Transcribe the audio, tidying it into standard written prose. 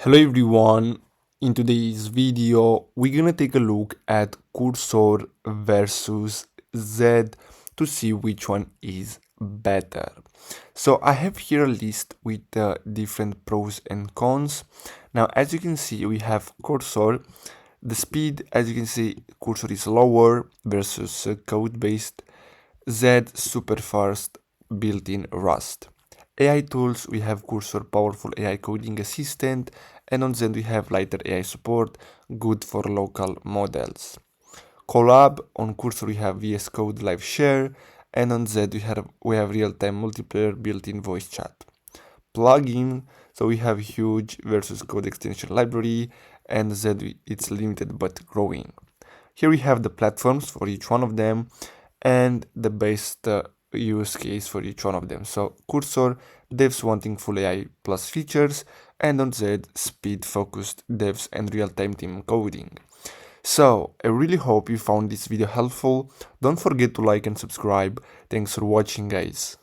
Hello everyone, in today's video we're gonna take a look at Cursor versus Z to see which one is better. So I have here a list with different pros and cons. Now as you can see we have Cursor. The speed, as you can see, Cursor is lower versus code-based. Z super fast built-in Rust. AI tools, we have Cursor powerful AI coding assistant, and on Zen we have lighter AI support, good for local models. Collab, on Cursor we have VS Code live share, and on Z we have real-time multiplayer built-in voice chat. Plugin, so we have huge versus code extension library, and Z it's limited but growing. Here we have the platforms for each one of them and the best use case for each one of them. So Cursor, devs wanting full AI plus features, and on Z, speed focused devs and real-time team coding. So I really hope you found this video helpful. Don't forget to like and subscribe. Thanks for watching, guys.